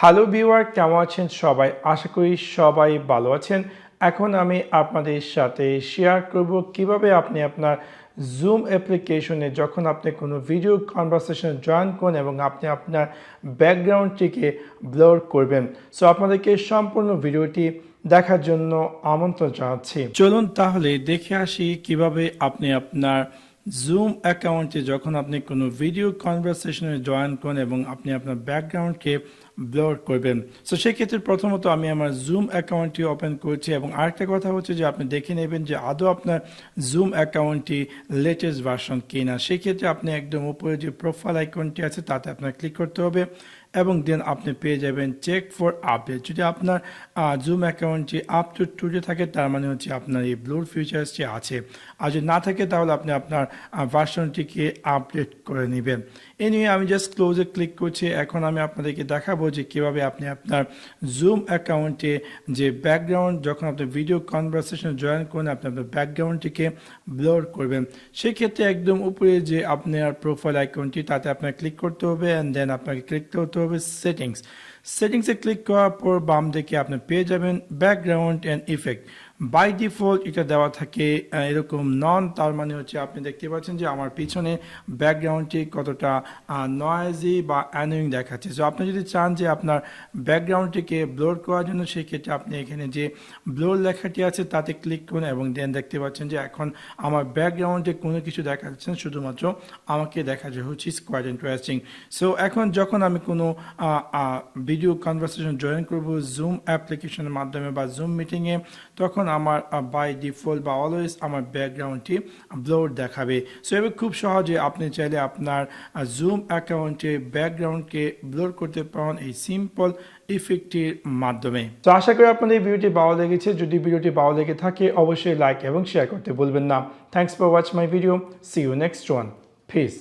Hello viewer, কেমন আছেন সবাই? আশা করি সবাই ভালো আছেন। এখন আমি আপনাদের সাথে শেয়ার করব কিভাবে আপনি আপনার জুম অ্যাপ্লিকেশনে যখন আপনি কোনো ভিডিও কনভারসেশন জয়েন করেন এবং আপনি আপনার ব্যাকগ্রাউন্ডটিকে ব্লার করবেন। সো আপনাদেরকে সম্পূর্ণ ভিডিওটি দেখার জন্য আমন্ত্রণ জানাচ্ছি। চলুন তাহলে দেখে আসি কিভাবে আপনি আপনার জুম অ্যাকাউন্টে যখন আপনি কোনো ভিডিও কনভারসেশনে জয়েন করেন এবং আপনি আপনার ব্যাকগ্রাউন্ডকে ব্লার করবেন। সো সেক্ষেত্রে প্রথমত আমি আমার জুম অ্যাকাউন্টটি ওপেন করছি এবং আরেকটা কথা হচ্ছে যে আপনি দেখে নেবেন যে আদৌ আপনার জুম অ্যাকাউন্টটি লেটেস্ট ভার্সন কিনা। সেক্ষেত্রে আপনি একদম উপরে যে প্রোফাইল আইকনটি আছে তাতে আপনার ক্লিক করতে হবে এবং দেন আপনি পেয়ে যাবেন চেক ফর আপডেট। যদি আপনার জুম অ্যাকাউন্টটি আপ টু টুডে থাকে তার মানে হচ্ছে আপনার এই ব্লুর ফিচার্সটি আছে, আর যদি না থাকে তাহলে আপনি আপনার ভার্সনটিকে আপডেট করে নেবেন। এ নিয়ে আমি জাস্ট ক্লোজে ক্লিক করছি। এখন আমি আপনাদেরকে দেখাবো যে কীভাবে আপনি আপনার জুম অ্যাকাউন্টে যে ব্যাকগ্রাউন্ড যখন আপনি ভিডিও কনভারসেশন জয়েন করেন আপনি আপনার ব্যাকগ্রাউন্ডটিকে ব্লার করবেন। সেক্ষেত্রে একদম উপরে যে আপনার প্রোফাইল আইকনটি তাতে আপনার ক্লিক করতে হবে অ্যান্ড দেন আপনাকে ক্লিক করতে হবে সেটিংসে ক্লিক করার পর বাম দিকে আপনি পেয়ে যাবেন background and effect. By default এটা দেওয়া থাকে এরকম নন, তার মানে হচ্ছে আপনি দেখতে পাচ্ছেন যে আমার পিছনে ব্যাকগ্রাউন্ডটি কতটা নয়েজি বা অ্যানোয়িং দেখাচ্ছে। সো আপনি যদি চান যে আপনার ব্যাকগ্রাউন্ডটিকে ব্লার করার জন্য সেক্ষেত্রে আপনি এখানে যে ব্লার লেখাটি আছে তাতে ক্লিক করুন এবং দেন দেখতে পাচ্ছেন যে এখন আমার ব্যাকগ্রাউন্ডে কোনো কিছু দেখা যাচ্ছে না, শুধুমাত্র আমাকে দেখা যায় হচ্ছে কোয়াইট ইন্টারেস্টিং। সো এখন যখন আমি কোনো ভিডিও কনভারসেশন জয়েন করব জুম অ্যাপ্লিকেশনের মাধ্যমে বা জুম মিটিংয়ে, তখন আমার বাই ডিফল্ট বা অলওয়েজ আমার ব্যাকগ্রাউন্ডটি ব্লার দেখাবে। সো এবার খুব সহজে আপনি চাইলে আপনার জুম অ্যাকাউন্টে ব্যাকগ্রাউন্ডকে ব্লার করতে পারেন এই সিম্পল ইফেক্টটির মাধ্যমে। তো আশা করি আপনাদের এই ভিডিওটি ভালো লেগেছে। যদি ভিডিওটি ভালো লেগে থাকে অবশ্যই লাইক এবং শেয়ার করতে ভুলবেন না। Thanks for watch my video. See you next one. Piece.